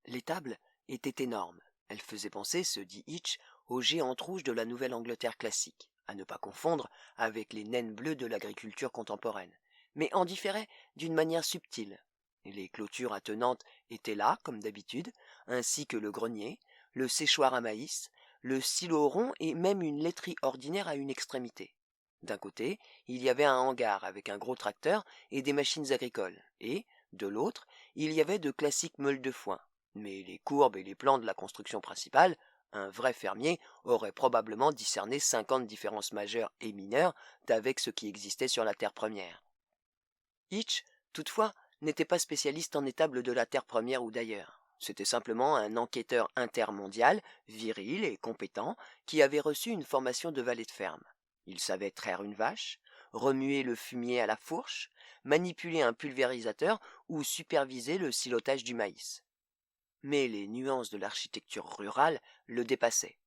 L'étable était énorme. Elle faisait penser, se dit Hitch, aux géantes rouges de la Nouvelle-Angleterre classique, à ne pas confondre avec les naines bleues de l'agriculture contemporaine, mais en différait d'une manière subtile. Les clôtures attenantes étaient là, comme d'habitude, ainsi que le grenier, le séchoir à maïs, le silo rond et même une laiterie ordinaire à une extrémité. D'un côté, il y avait un hangar avec un gros tracteur et des machines agricoles, et, de l'autre, il y avait de classiques meules de foin. Mais les courbes et les plans de la construction principale, un vrai fermier aurait probablement discerné 50 différences majeures et mineures d'avec ce qui existait sur la terre première. Hitch, toutefois, n'était pas spécialiste en étables de la terre première ou d'ailleurs. C'était simplement un enquêteur intermondial, viril et compétent, qui avait reçu une formation de valet de ferme. Il savait traire une vache, remuer le fumier à la fourche, manipuler un pulvérisateur ou superviser le silotage du maïs. Mais les nuances de l'architecture rurale le dépassaient.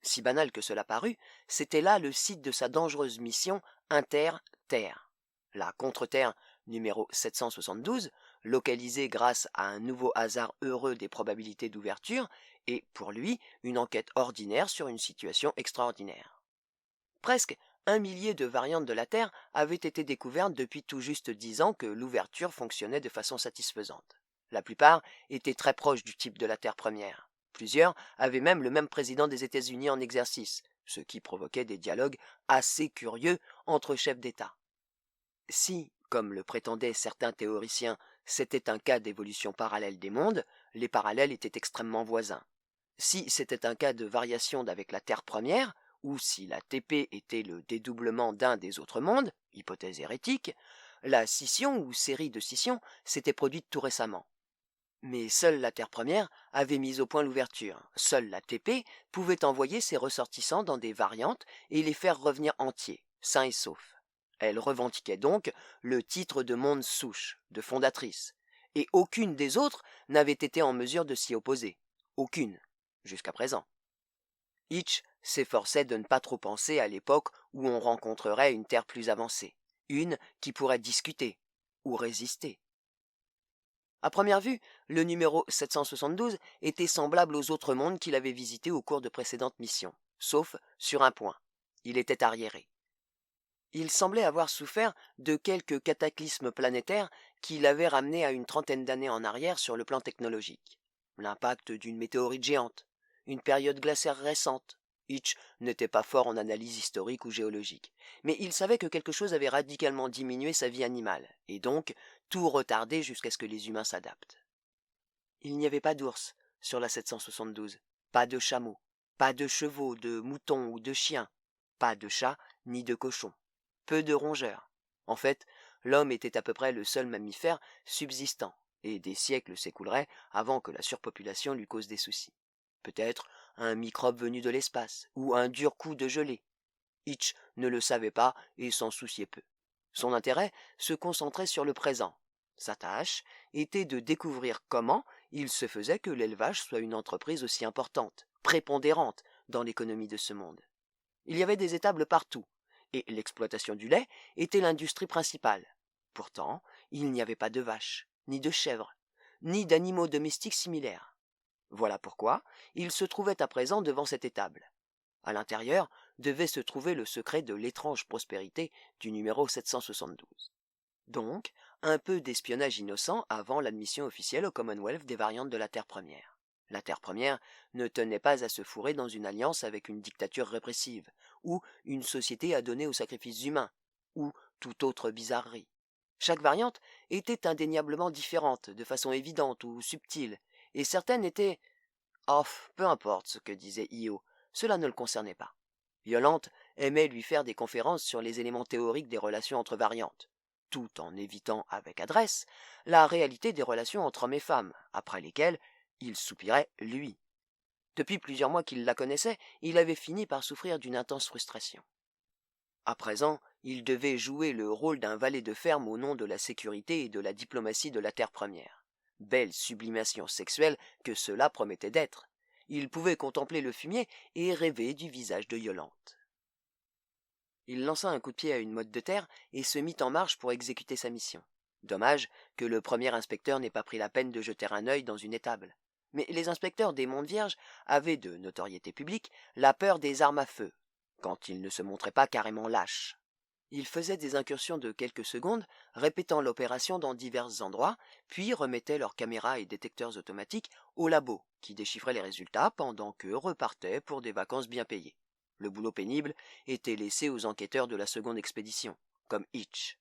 Si banal que cela parût, c'était là le site de sa dangereuse mission Inter-Terre. La contre-terre numéro 772, localisée grâce à un nouveau hasard heureux des probabilités d'ouverture, est pour lui une enquête ordinaire sur une situation extraordinaire. Presque 1 millier de variantes de la Terre avaient été découvertes depuis tout juste 10 ans que l'ouverture fonctionnait de façon satisfaisante. La plupart étaient très proches du type de la Terre première. Plusieurs avaient même le même président des États-Unis en exercice, ce qui provoquait des dialogues assez curieux entre chefs d'État. Si, comme le prétendaient certains théoriciens, c'était un cas d'évolution parallèle des mondes, les parallèles étaient extrêmement voisins. Si c'était un cas de variation d'avec la Terre première, ou si la TP était le dédoublement d'un des autres mondes, hypothèse hérétique, la scission ou série de scissions s'était produite tout récemment. Mais seule la Terre première avait mis au point l'ouverture. Seule la TP pouvait envoyer ses ressortissants dans des variantes et les faire revenir entiers, sains et saufs. Elle revendiquait donc le titre de monde souche, de fondatrice, et aucune des autres n'avait été en mesure de s'y opposer. Aucune, jusqu'à présent. Hitch s'efforçait de ne pas trop penser à l'époque où on rencontrerait une Terre plus avancée, une qui pourrait discuter ou résister. À première vue, le numéro 772 était semblable aux autres mondes qu'il avait visités au cours de précédentes missions, sauf sur un point. Il était arriéré. Il semblait avoir souffert de quelques cataclysmes planétaires qui l'avaient ramené à une trentaine d'années en arrière sur le plan technologique. L'impact d'une météorite géante, une période glaciaire récente. Hitch n'était pas fort en analyse historique ou géologique, mais il savait que quelque chose avait radicalement diminué sa vie animale, et donc tout retardé jusqu'à ce que les humains s'adaptent. Il n'y avait pas d'ours sur la 772, pas de chameaux, pas de chevaux, de moutons ou de chiens, pas de chats ni de cochons, peu de rongeurs. En fait, l'homme était à peu près le seul mammifère subsistant, et des siècles s'écouleraient avant que la surpopulation lui cause des soucis. Peut-être un microbe venu de l'espace, ou un dur coup de gelée. Hitch ne le savait pas et s'en souciait peu. Son intérêt se concentrait sur le présent. Sa tâche était de découvrir comment il se faisait que l'élevage soit une entreprise aussi importante, prépondérante dans l'économie de ce monde. Il y avait des étables partout, et l'exploitation du lait était l'industrie principale. Pourtant, il n'y avait pas de vaches, ni de chèvres, ni d'animaux domestiques similaires. Voilà pourquoi il se trouvait à présent devant cette étable. À l'intérieur devait se trouver le secret de l'étrange prospérité du numéro 772. Donc, un peu d'espionnage innocent avant l'admission officielle au Commonwealth des variantes de la Terre première. La Terre première ne tenait pas à se fourrer dans une alliance avec une dictature répressive, ou une société adonnée aux sacrifices humains, ou toute autre bizarrerie. Chaque variante était indéniablement différente, de façon évidente ou subtile, et certaines étaient... Oh, peu importe ce que disait Io, cela ne le concernait pas. Yolande aimait lui faire des conférences sur les éléments théoriques des relations entre variantes, tout en évitant avec adresse la réalité des relations entre hommes et femmes, après lesquelles il soupirait lui. Depuis plusieurs mois qu'il la connaissait, il avait fini par souffrir d'une intense frustration. À présent, il devait jouer le rôle d'un valet de ferme au nom de la sécurité et de la diplomatie de la Terre première. Belle sublimation sexuelle que cela promettait d'être. Il pouvait contempler le fumier et rêver du visage de Yolande. Il lança un coup de pied à une motte de terre et se mit en marche pour exécuter sa mission. Dommage que le premier inspecteur n'ait pas pris la peine de jeter un œil dans une étable. Mais les inspecteurs des Monts Vierges avaient de notoriété publique la peur des armes à feu, quand ils ne se montraient pas carrément lâches. Ils faisaient des incursions de quelques secondes, répétant l'opération dans divers endroits, puis remettaient leurs caméras et détecteurs automatiques au labo, qui déchiffrait les résultats pendant qu'eux repartaient pour des vacances bien payées. Le boulot pénible était laissé aux enquêteurs de la seconde expédition, comme Hitch.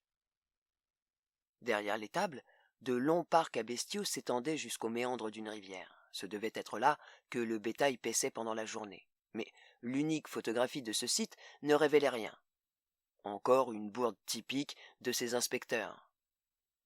Derrière l'étable, de longs parcs à bestiaux s'étendaient jusqu'aux méandres d'une rivière. Ce devait être là que le bétail paissait pendant la journée. Mais l'unique photographie de ce site ne révélait rien. Encore une bourde typique de ces inspecteurs.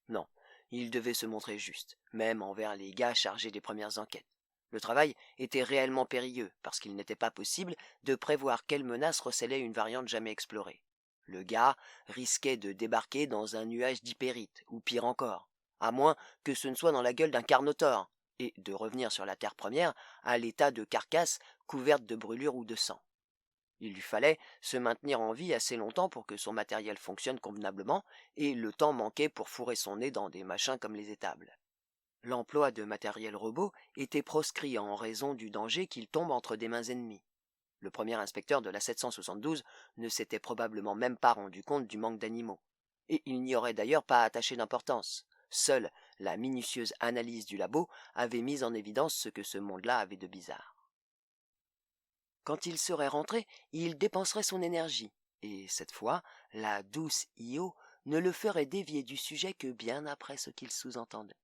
Non, ils devaient se montrer justes, même envers les gars chargés des premières enquêtes. Le travail était réellement périlleux, parce qu'il n'était pas possible de prévoir quelle menace recelait une variante jamais explorée. Le gars risquait de débarquer dans un nuage d'hypérite, ou pire encore, à moins que ce ne soit dans la gueule d'un carnotaure, et de revenir sur la terre première à l'état de carcasse couverte de brûlures ou de sang. Il lui fallait se maintenir en vie assez longtemps pour que son matériel fonctionne convenablement, et le temps manquait pour fourrer son nez dans des machins comme les étables. L'emploi de matériel robot était proscrit en raison du danger qu'il tombe entre des mains ennemies. Le premier inspecteur de la 772 ne s'était probablement même pas rendu compte du manque d'animaux. Et il n'y aurait d'ailleurs pas attaché d'importance. Seule la minutieuse analyse du labo avait mis en évidence ce que ce monde-là avait de bizarre. Quand il serait rentré, il dépenserait son énergie, et cette fois, la douce Io ne le ferait dévier du sujet que bien après ce qu'il sous-entendait.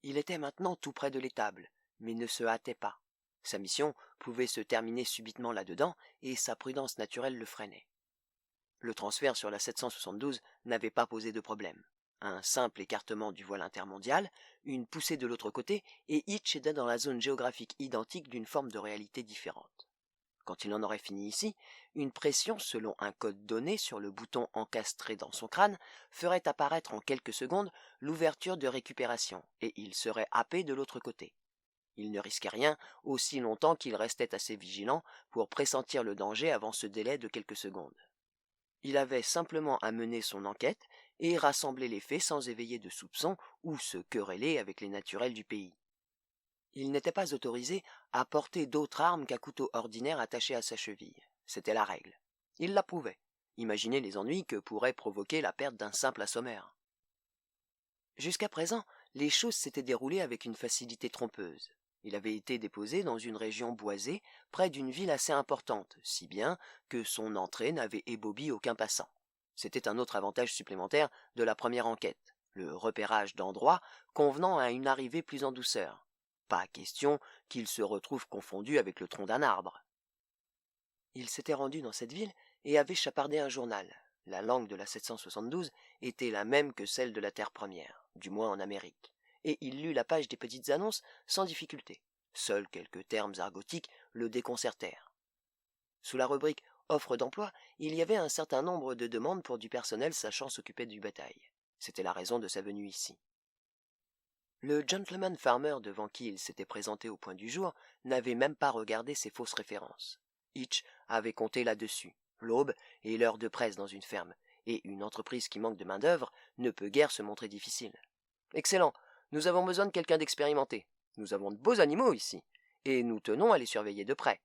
Il était maintenant tout près de l'étable, mais ne se hâtait pas. Sa mission pouvait se terminer subitement là-dedans, et sa prudence naturelle le freinait. Le transfert sur la 772 n'avait pas posé de problème. Un simple écartement du voile intermondial, une poussée de l'autre côté, et Hitch était dans la zone géographique identique d'une forme de réalité différente. Quand il en aurait fini ici, une pression selon un code donné sur le bouton encastré dans son crâne ferait apparaître en quelques secondes l'ouverture de récupération, et il serait happé de l'autre côté. Il ne risquait rien aussi longtemps qu'il restait assez vigilant pour pressentir le danger avant ce délai de quelques secondes. Il avait simplement à mener son enquête et rassembler les faits sans éveiller de soupçons ou se quereller avec les naturels du pays. Il n'était pas autorisé à porter d'autres armes qu'un couteau ordinaire attaché à sa cheville. C'était la règle. Il l'approuvait. Imaginez les ennuis que pourrait provoquer la perte d'un simple assommeur. Jusqu'à présent, les choses s'étaient déroulées avec une facilité trompeuse. Il avait été déposé dans une région boisée, près d'une ville assez importante, si bien que son entrée n'avait ébobi aucun passant. C'était un autre avantage supplémentaire de la première enquête, le repérage d'endroits convenant à une arrivée plus en douceur. Pas question qu'il se retrouve confondu avec le tronc d'un arbre. Il s'était rendu dans cette ville et avait chapardé un journal. La langue de la 772 était la même que celle de la Terre première, du moins en Amérique, et il lut la page des petites annonces sans difficulté. Seuls quelques termes argotiques le déconcertèrent. Sous la rubrique offre d'emploi, il y avait un certain nombre de demandes pour du personnel sachant s'occuper du bétail. C'était la raison de sa venue ici. Le gentleman farmer devant qui il s'était présenté au point du jour n'avait même pas regardé ses fausses références. Hitch avait compté là-dessus. L'aube et l'heure de presse dans une ferme, et une entreprise qui manque de main-d'œuvre ne peut guère se montrer difficile. Excellent, nous avons besoin de quelqu'un d'expérimenté. Nous avons de beaux animaux ici, et nous tenons à les surveiller de près.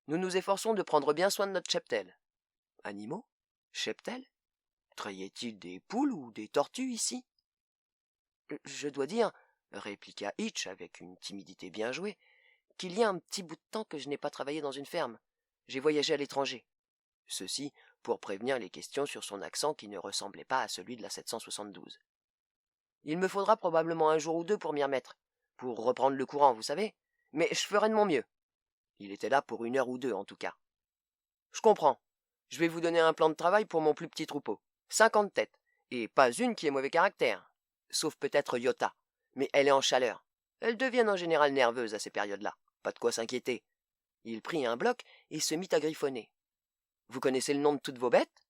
Nous nous efforçons de prendre bien soin de notre cheptel. Animaux? Cheptel? Trayait-il des poules ou des tortues ici? Je dois dire, répliqua Hitch avec une timidité bien jouée, qu'il y a un petit bout de temps que je n'ai pas travaillé dans une ferme. J'ai voyagé à l'étranger. Ceci pour prévenir les questions sur son accent qui ne ressemblait pas à celui de la 772. Il me faudra probablement un jour ou deux pour m'y remettre, pour reprendre le courant, vous savez, mais je ferai de mon mieux. Il était là pour 1 heure ou 2 en tout cas. Je comprends. Je vais vous donner un plan de travail pour mon plus petit troupeau. 50 têtes, et pas une qui ait mauvais caractère. Sauf peut-être Iota, mais elle est en chaleur. Elles deviennent en général nerveuses à ces périodes-là. Pas de quoi s'inquiéter. Il prit un bloc et se mit à griffonner. Vous connaissez le nom de toutes vos bêtes?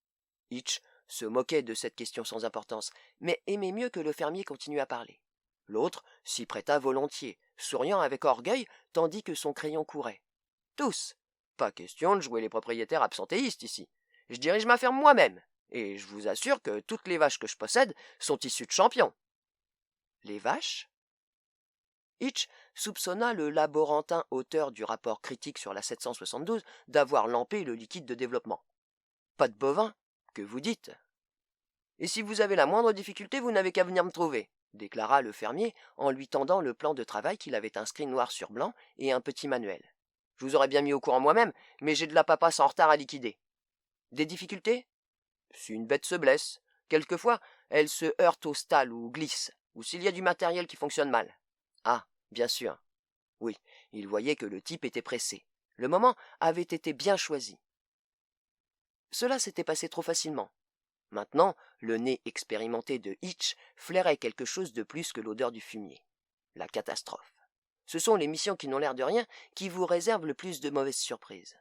Hitch se moquait de cette question sans importance, mais aimait mieux que le fermier continue à parler. L'autre s'y prêta volontiers, souriant avec orgueil, tandis que son crayon courait. Tous. Pas question de jouer les propriétaires absentéistes ici. Je dirige ma ferme moi-même, et je vous assure que toutes les vaches que je possède sont issues de champions. Les vaches? Hitch soupçonna le laborantin auteur du rapport critique sur la 772 d'avoir lampé le liquide de développement. Pas de bovin? Que vous dites? Et si vous avez la moindre difficulté, vous n'avez qu'à venir me trouver, déclara le fermier en lui tendant le plan de travail qu'il avait inscrit noir sur blanc et un petit manuel. Je vous aurais bien mis au courant moi-même, mais j'ai de la papasse en retard à liquider. Des difficultés? Si une bête se blesse, quelquefois elle se heurte au stall ou glisse, ou s'il y a du matériel qui fonctionne mal. Ah, bien sûr. Oui, il voyait que le type était pressé. Le moment avait été bien choisi. Cela s'était passé trop facilement. Maintenant, le nez expérimenté de Hitch flairait quelque chose de plus que l'odeur du fumier. La catastrophe. Ce sont les missions qui n'ont l'air de rien qui vous réservent le plus de mauvaises surprises.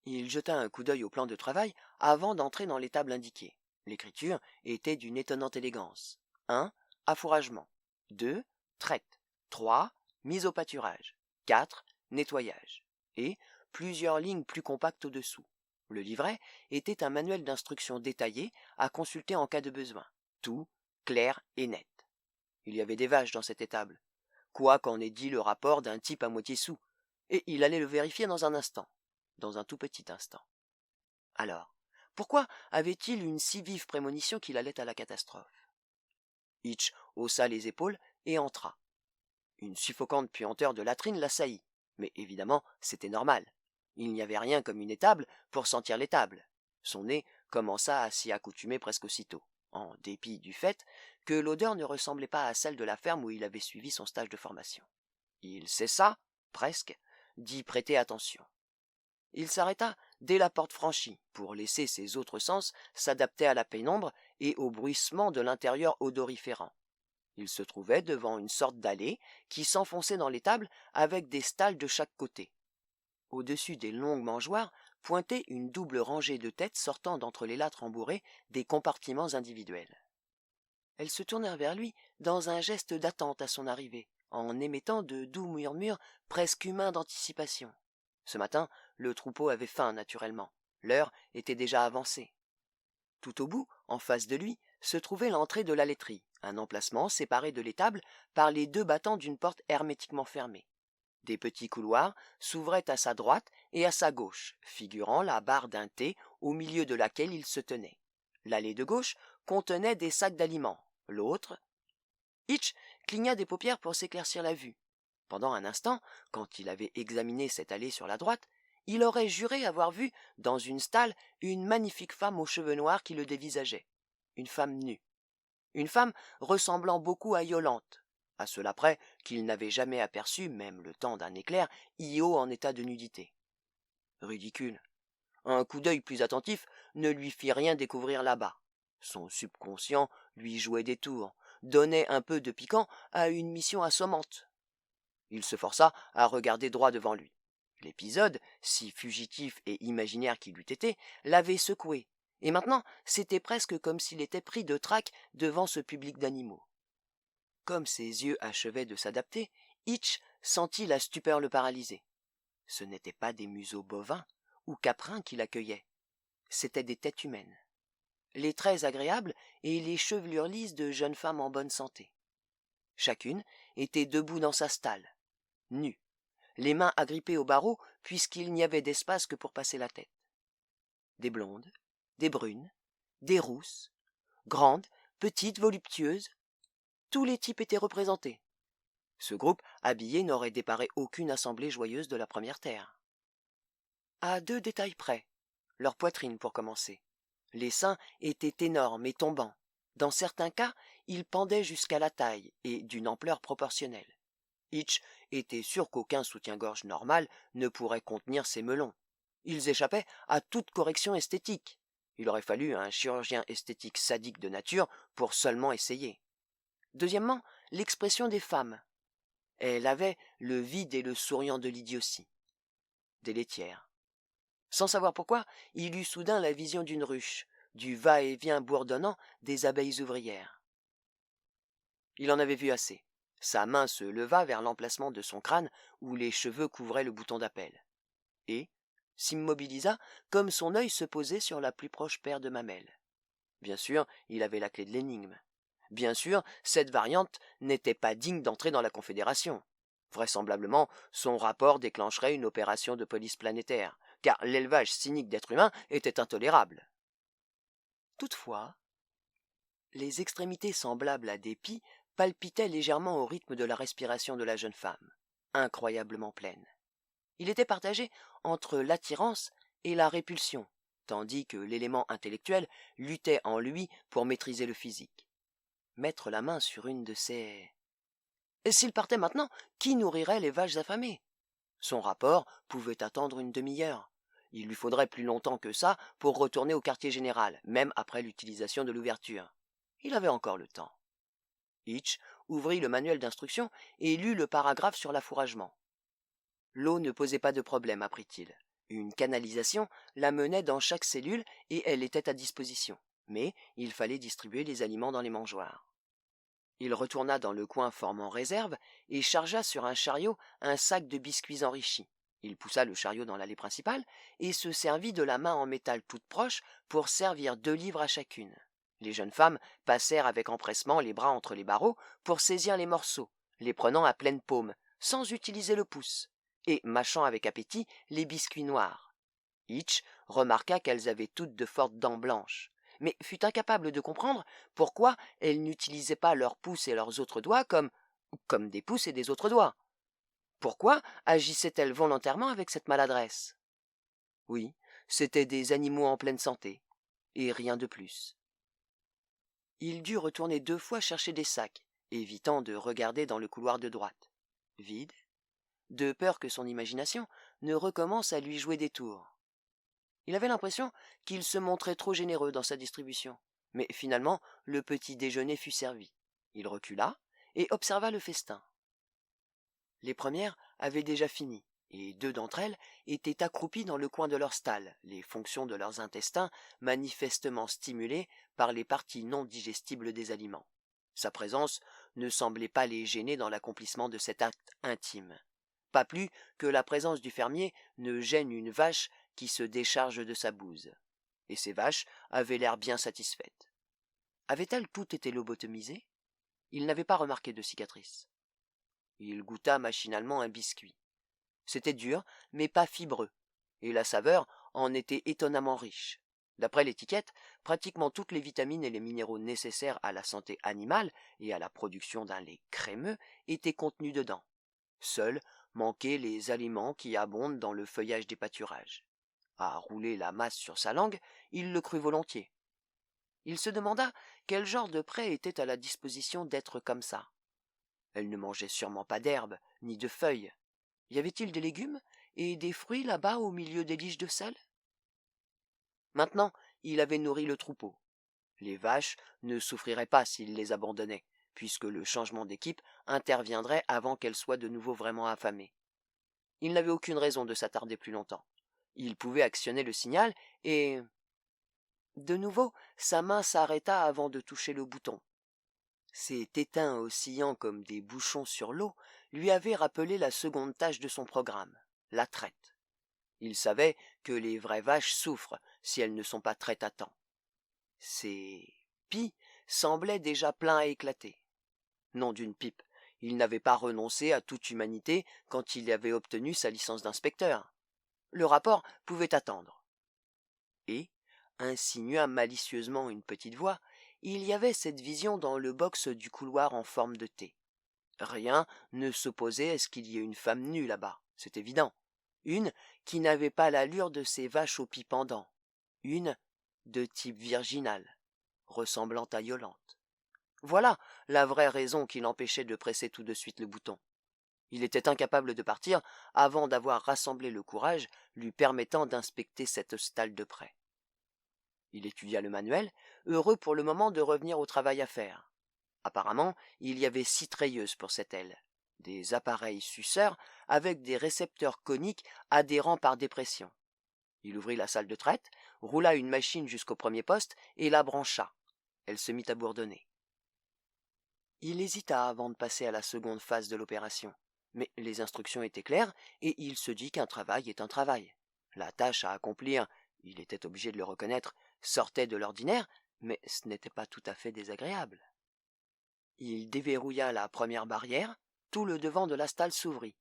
Il jeta un coup d'œil au plan de travail avant d'entrer dans l'étable indiquée. L'écriture était d'une étonnante élégance. 1. Affouragement. 2. Traite. 3. Mise au pâturage. 4. Nettoyage. Et plusieurs lignes plus compactes au-dessous. Le livret était un manuel d'instructions détaillé à consulter en cas de besoin. Tout clair et net. Il y avait des vaches dans cette étable. Quoi qu'en ait dit le rapport d'un type à moitié soûl. Et il allait le vérifier dans un instant. Dans un tout petit instant. Alors, pourquoi avait-il une si vive prémonition qu'il allait à la catastrophe? Hitch haussa les épaules et entra. Une suffocante puanteur de latrine l'assaillit, mais évidemment c'était normal. Il n'y avait rien comme une étable pour sentir l'étable. Son nez commença à s'y accoutumer presque aussitôt, en dépit du fait que l'odeur ne ressemblait pas à celle de la ferme où il avait suivi son stage de formation. Il cessa, presque, d'y prêter attention. Il s'arrêta dès la porte franchie, pour laisser ses autres sens s'adapter à la pénombre et au bruissement de l'intérieur odoriférant. Il se trouvait devant une sorte d'allée qui s'enfonçait dans l'étable avec des stalles de chaque côté. Au-dessus des longues mangeoires pointait une double rangée de têtes sortant d'entre les lâtres embourrés des compartiments individuels. Elles se tournèrent vers lui dans un geste d'attente à son arrivée, en émettant de doux murmures presque humains d'anticipation. Ce matin, le troupeau avait faim naturellement. L'heure était déjà avancée. Tout au bout, en face de lui, se trouvait l'entrée de la laiterie, un emplacement séparé de l'étable par les deux battants d'une porte hermétiquement fermée. Des petits couloirs s'ouvraient à sa droite et à sa gauche, figurant la barre d'un thé au milieu de laquelle il se tenait. L'allée de gauche contenait des sacs d'aliments. L'autre... Hitch cligna des paupières pour s'éclaircir la vue. Pendant un instant, quand il avait examiné cette allée sur la droite, il aurait juré avoir vu, dans une stalle, une magnifique femme aux cheveux noirs qui le dévisageait. Une femme nue. Une femme ressemblant beaucoup à Yolante, à cela près qu'il n'avait jamais aperçu, même le temps d'un éclair, Io en état de nudité. Ridicule. Un coup d'œil plus attentif ne lui fit rien découvrir là-bas. Son subconscient lui jouait des tours, donnait un peu de piquant à une mission assommante. Il se força à regarder droit devant lui. L'épisode, si fugitif et imaginaire qu'il eût été, l'avait secoué, et maintenant c'était presque comme s'il était pris de trac devant ce public d'animaux. Comme ses yeux achevaient de s'adapter, Hitch sentit la stupeur le paralyser. Ce n'étaient pas des museaux bovins ou caprins qui l'accueillaient, c'étaient des têtes humaines. Les traits agréables et les chevelures lisses de jeunes femmes en bonne santé. Chacune était debout dans sa stalle, nue, les mains agrippées aux barreaux puisqu'il n'y avait d'espace que pour passer la tête. Des blondes, des brunes, des rousses, grandes, petites, voluptueuses, tous les types étaient représentés. Ce groupe habillé n'aurait déparé aucune assemblée joyeuse de la première terre. À deux détails près, leur poitrine pour commencer. Les seins étaient énormes et tombants. Dans certains cas, ils pendaient jusqu'à la taille et d'une ampleur proportionnelle. Hitch était sûr qu'aucun soutien-gorge normal ne pourrait contenir ces melons. Ils échappaient à toute correction esthétique. Il aurait fallu un chirurgien esthétique sadique de nature pour seulement essayer. Deuxièmement, l'expression des femmes. Elle avait le vide et le souriant de l'idiotie. Des laitières. Sans savoir pourquoi, il eut soudain la vision d'une ruche, du va-et-vient bourdonnant des abeilles ouvrières. Il en avait vu assez. Sa main se leva vers l'emplacement de son crâne où les cheveux couvraient le bouton d'appel, et s'immobilisa comme son œil se posait sur la plus proche paire de mamelles. Bien sûr, il avait la clé de l'énigme. Bien sûr, cette variante n'était pas digne d'entrer dans la Confédération. Vraisemblablement, son rapport déclencherait une opération de police planétaire, car l'élevage cynique d'êtres humains était intolérable. Toutefois, les extrémités semblables à des pies palpitaient légèrement au rythme de la respiration de la jeune femme, incroyablement pleine. Il était partagé entre l'attirance et la répulsion, tandis que l'élément intellectuel luttait en lui pour maîtriser le physique. Mettre la main sur une de ces... Et s'il partait maintenant, qui nourrirait les vaches affamées? Son rapport pouvait attendre une demi-heure. Il lui faudrait plus longtemps que ça pour retourner au quartier général, même après l'utilisation de l'ouverture. Il avait encore le temps. Hitch ouvrit le manuel d'instruction et lut le paragraphe sur l'affouragement. L'eau ne posait pas de problème, apprit-il. Une canalisation la menait dans chaque cellule et elle était à disposition. Mais il fallait distribuer les aliments dans les mangeoires. Il retourna dans le coin formant réserve et chargea sur un chariot un sac de biscuits enrichis. Il poussa le chariot dans l'allée principale et se servit de la main en métal toute proche pour servir 2 livres à chacune. Les jeunes femmes passèrent avec empressement les bras entre les barreaux pour saisir les morceaux, les prenant à pleine paume, sans utiliser le pouce, et mâchant avec appétit les biscuits noirs. Hitch remarqua qu'elles avaient toutes de fortes dents blanches, mais fut incapable de comprendre pourquoi elles n'utilisaient pas leurs pouces et leurs autres doigts comme des pouces et des autres doigts. Pourquoi agissaient-elles volontairement avec cette maladresse? Oui, c'étaient des animaux en pleine santé, et rien de plus. Il dut retourner 2 fois chercher des sacs, évitant de regarder dans le couloir de droite. Vide, de peur que son imagination ne recommence à lui jouer des tours. Il avait l'impression qu'il se montrait trop généreux dans sa distribution, mais finalement le petit déjeuner fut servi. Il recula et observa le festin. Les premières avaient déjà fini, et 2 d'entre elles étaient accroupies dans le coin de leur stalle, les fonctions de leurs intestins manifestement stimulées par les parties non digestibles des aliments. Sa présence ne semblait pas les gêner dans l'accomplissement de cet acte intime. Pas plus que la présence du fermier ne gêne une vache qui se décharge de sa bouse. Et ces vaches avaient l'air bien satisfaites. Avaient-elles toutes été lobotomisées? Il n'avait pas remarqué de cicatrices. Il goûta machinalement un biscuit. C'était dur, mais pas fibreux, et la saveur en était étonnamment riche. D'après l'étiquette, pratiquement toutes les vitamines et les minéraux nécessaires à la santé animale et à la production d'un lait crémeux étaient contenus dedans. Seuls manquaient les aliments qui abondent dans le feuillage des pâturages. À rouler la masse sur sa langue, il le crut volontiers. Il se demanda quel genre de pré était à la disposition d'êtres comme ça. Elle ne mangeait sûrement pas d'herbes, ni de feuilles. Y avait-il des légumes et des fruits là-bas au milieu des liches de sel? Maintenant, il avait nourri le troupeau. Les vaches ne souffriraient pas s'il les abandonnait, puisque le changement d'équipe interviendrait avant qu'elles soient de nouveau vraiment affamées. Il n'avait aucune raison de s'attarder plus longtemps. Il pouvait actionner le signal et... De nouveau, sa main s'arrêta avant de toucher le bouton. Ces tétins oscillant comme des bouchons sur l'eau lui avaient rappelé la seconde tâche de son programme, la traite. Il savait que les vraies vaches souffrent si elles ne sont pas traites à temps. Ces pies semblaient déjà pleins à éclater. Non d'une pipe, il n'avait pas renoncé à toute humanité quand il avait obtenu sa licence d'inspecteur. Le rapport pouvait attendre. Et, insinua malicieusement une petite voix, il y avait cette vision dans le box du couloir en forme de T. Rien ne s'opposait à ce qu'il y ait une femme nue là-bas, c'est évident. Une qui n'avait pas l'allure de ces vaches aux pieds pendants. Une de type virginal, ressemblant à Yolante. Voilà la vraie raison qui l'empêchait de presser tout de suite le bouton. Il était incapable de partir avant d'avoir rassemblé le courage lui permettant d'inspecter cette stalle de près. Il étudia le manuel, heureux pour le moment de revenir au travail à faire. Apparemment, il y avait 6 treilleuses pour cette aile. Des appareils suceurs avec des récepteurs coniques adhérents par dépression. Il ouvrit la salle de traite, roula une machine jusqu'au premier poste et la brancha. Elle se mit à bourdonner. Il hésita avant de passer à la seconde phase de l'opération. Mais les instructions étaient claires et il se dit qu'un travail est un travail. La tâche à accomplir, il était obligé de le reconnaître, sortait de l'ordinaire, mais ce n'était pas tout à fait désagréable. Il déverrouilla la première barrière, tout le devant de la stalle s'ouvrit,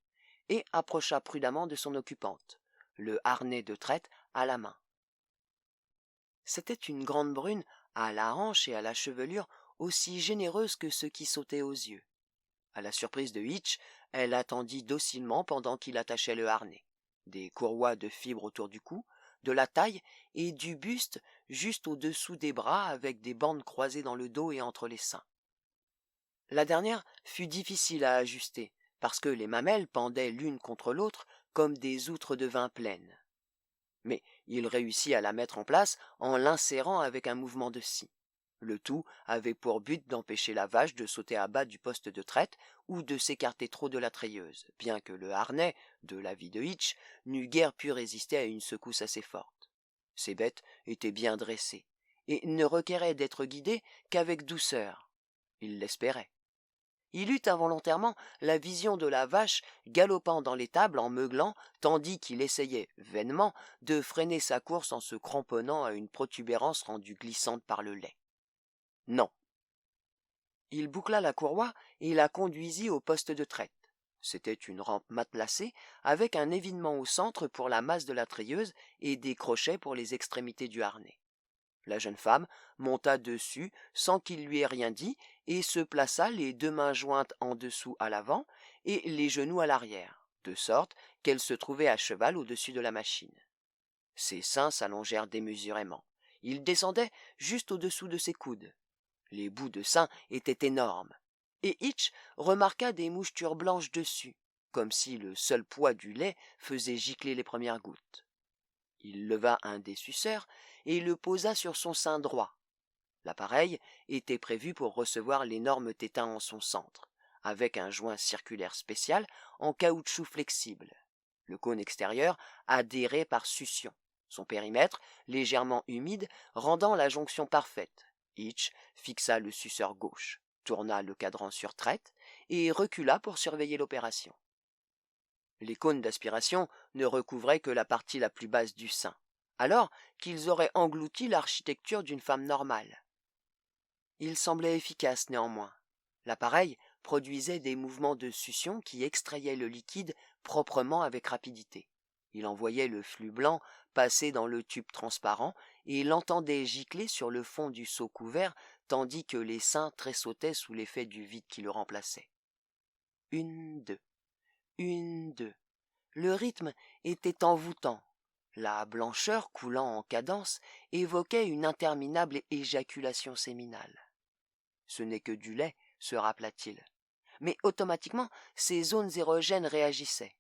et approcha prudemment de son occupante, le harnais de traite à la main. C'était une grande brune, à la hanche et à la chevelure aussi généreuse que ce qui sautait aux yeux. À la surprise de Hitch, elle attendit docilement pendant qu'il attachait le harnais. Des courroies de fibres autour du cou, de la taille et du buste juste au-dessous des bras avec des bandes croisées dans le dos et entre les seins. La dernière fut difficile à ajuster, parce que les mamelles pendaient l'une contre l'autre comme des outres de vin pleines. Mais il réussit à la mettre en place en l'insérant avec un mouvement de scie. Le tout avait pour but d'empêcher la vache de sauter à bas du poste de traite ou de s'écarter trop de la treilleuse, bien que le harnais, de l'avis de Hitch, n'eût guère pu résister à une secousse assez forte. Ces bêtes étaient bien dressées, et ne requéraient d'être guidées qu'avec douceur. Il l'espérait. Il eut involontairement la vision de la vache galopant dans l'étable en meuglant, tandis qu'il essayait, vainement, de freiner sa course en se cramponnant à une protubérance rendue glissante par le lait. Non. Il boucla la courroie et la conduisit au poste de traite. C'était une rampe matelassée, avec un évinement au centre pour la masse de la treilleuse et des crochets pour les extrémités du harnais. La jeune femme monta dessus sans qu'il lui ait rien dit et se plaça les 2 mains jointes en dessous à l'avant et les genoux à l'arrière, de sorte qu'elle se trouvait à cheval au-dessus de la machine. Ses seins s'allongèrent démesurément. Ils descendaient juste au-dessous de ses coudes. Les bouts de seins étaient énormes, et Hitch remarqua des mouchetures blanches dessus, comme si le seul poids du lait faisait gicler les premières gouttes. Il leva un des suceurs et le posa sur son sein droit. L'appareil était prévu pour recevoir l'énorme tétin en son centre, avec un joint circulaire spécial en caoutchouc flexible. Le cône extérieur adhérait par succion, son périmètre, légèrement humide, rendant la jonction parfaite. Hitch fixa le suceur gauche, tourna le cadran sur traite et recula pour surveiller l'opération. Les cônes d'aspiration ne recouvraient que la partie la plus basse du sein, alors qu'ils auraient englouti l'architecture d'une femme normale. Il semblait efficace néanmoins. L'appareil produisait des mouvements de succion qui extrayaient le liquide proprement avec rapidité. Il envoyait le flux blanc passer dans le tube transparent et l'entendait gicler sur le fond du seau couvert tandis que les seins tressautaient sous l'effet du vide qui le remplaçait. 1, 2. 1, 2. Le rythme était envoûtant. La blancheur coulant en cadence évoquait une interminable éjaculation séminale. Ce n'est que du lait, se rappela-t-il. Mais automatiquement, ces zones érogènes réagissaient.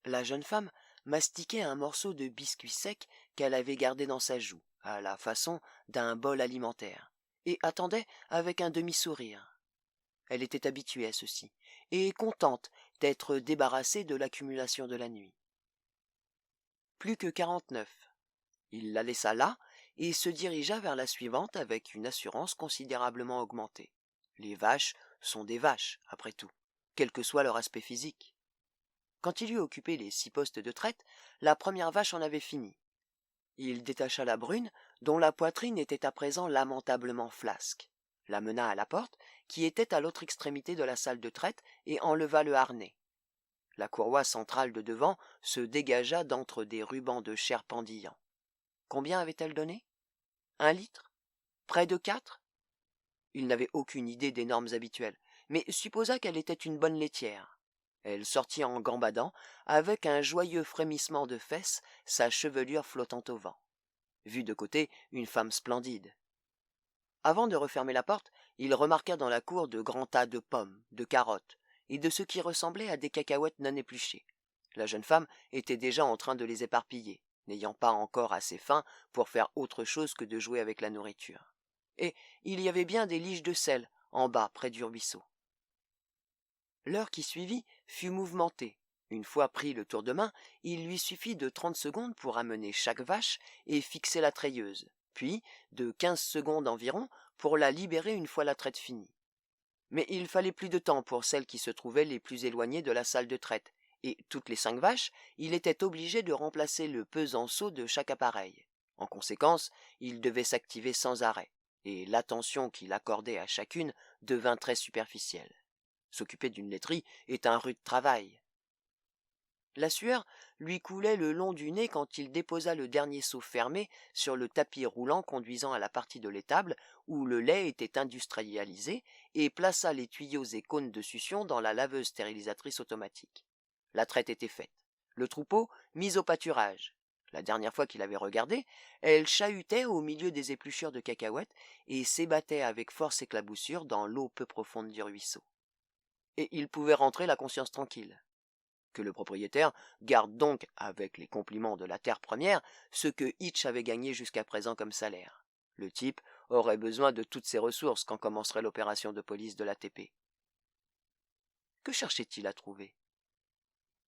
La jeune femme mastiquait un morceau de biscuit sec qu'elle avait gardé dans sa joue, à la façon d'un bol alimentaire, et attendait avec un demi-sourire. Elle était habituée à ceci, et contente d'être débarrassée de l'accumulation de la nuit. Plus que 49. Il la laissa là et se dirigea vers la suivante avec une assurance considérablement augmentée. Les vaches sont des vaches, après tout, quel que soit leur aspect physique. Quand il eut occupé les 6 postes de traite, la première vache en avait fini. Il détacha la brune, dont la poitrine était à présent lamentablement flasque, la mena à la porte, qui était à l'autre extrémité de la salle de traite, et enleva le harnais. La courroie centrale de devant se dégagea d'entre des rubans de chair pendillant. Combien avait-elle donné? 1 litre? Près de 4? Il n'avait aucune idée des normes habituelles, mais supposa qu'elle était une bonne laitière. Elle sortit en gambadant, avec un joyeux frémissement de fesses, sa chevelure flottant au vent. Vue de côté, une femme splendide. Avant de refermer la porte, il remarqua dans la cour de grands tas de pommes, de carottes, et de ce qui ressemblait à des cacahuètes non épluchées. La jeune femme était déjà en train de les éparpiller, n'ayant pas encore assez faim pour faire autre chose que de jouer avec la nourriture. Et il y avait bien des liges de sel, en bas, près du ruisseau. L'heure qui suivit fut mouvementée. Une fois pris le tour de main, il lui suffit de 30 secondes pour amener chaque vache et fixer la treilleuse, puis de 15 secondes environ pour la libérer une fois la traite finie. Mais il fallait plus de temps pour celles qui se trouvaient les plus éloignées de la salle de traite, et toutes les 5 vaches, il était obligé de remplacer le pesanceau de chaque appareil. En conséquence, il devait s'activer sans arrêt. et l'attention qu'il accordait à chacune devint très superficielle. S'occuper d'une laiterie est un rude travail. La sueur lui coulait le long du nez quand il déposa le dernier seau fermé sur le tapis roulant conduisant à la partie de l'étable où le lait était industrialisé et plaça les tuyaux et cônes de succion dans la laveuse stérilisatrice automatique. La traite était faite. Le troupeau mis au pâturage. La dernière fois qu'il avait regardé, elle chahutait au milieu des épluchures de cacahuètes et s'ébattait avec force et éclaboussure dans l'eau peu profonde du ruisseau. Et il pouvait rentrer la conscience tranquille. Que le propriétaire garde donc, avec les compliments de la terre première, ce que Hitch avait gagné jusqu'à présent comme salaire. Le type aurait besoin de toutes ses ressources quand commencerait l'opération de police de l'ATP. Que cherchait-il à trouver?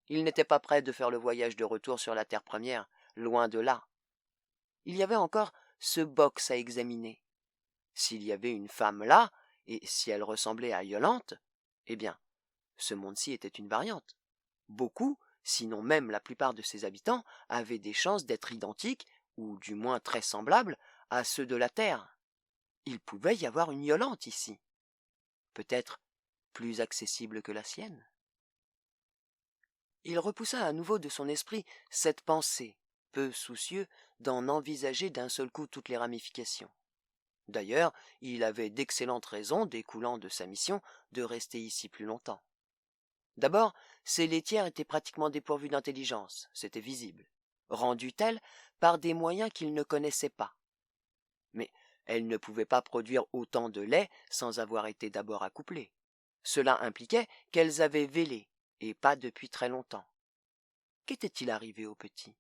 Il n'était pas prêt de faire le voyage de retour sur la terre première, loin de là. Il y avait encore ce box à examiner. S'il y avait une femme là, et si elle ressemblait à Yolante, eh bien, ce monde-ci était une variante. Beaucoup, sinon même la plupart de ses habitants, avaient des chances d'être identiques, ou du moins très semblables, à ceux de la Terre. Il pouvait y avoir une Yolante ici. Peut-être plus accessible que la sienne. Il repoussa à nouveau de son esprit cette pensée, peu soucieux d'en envisager d'un seul coup toutes les ramifications. D'ailleurs, il avait d'excellentes raisons, découlant de sa mission, de rester ici plus longtemps. D'abord, ces laitières étaient pratiquement dépourvues d'intelligence, c'était visible, rendues telles par des moyens qu'ils ne connaissaient pas. Mais elles ne pouvaient pas produire autant de lait sans avoir été d'abord accouplées. Cela impliquait qu'elles avaient vélé, et pas depuis très longtemps. Qu'était-il arrivé au petit?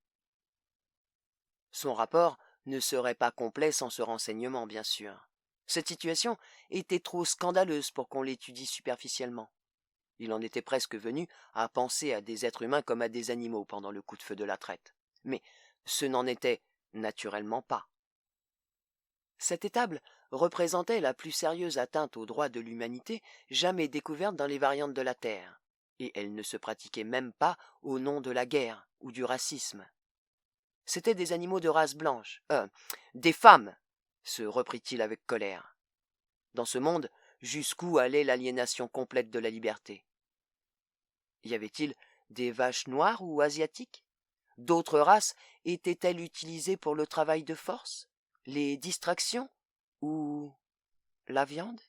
Son rapport ne serait pas complet sans ce renseignement, bien sûr. Cette situation était trop scandaleuse pour qu'on l'étudie superficiellement. Il en était presque venu à penser à des êtres humains comme à des animaux pendant le coup de feu de la traite. Mais ce n'en était naturellement pas. Cette étable représentait la plus sérieuse atteinte aux droits de l'humanité jamais découverte dans les variantes de la Terre, et elle ne se pratiquait même pas au nom de la guerre ou du racisme. C'étaient des animaux de race blanche, des femmes, se reprit-il avec colère. Dans ce monde, jusqu'où allait l'aliénation complète de la liberté? Y avait-il des vaches noires ou asiatiques? D'autres races étaient-elles utilisées pour le travail de force, les distractions ou la viande?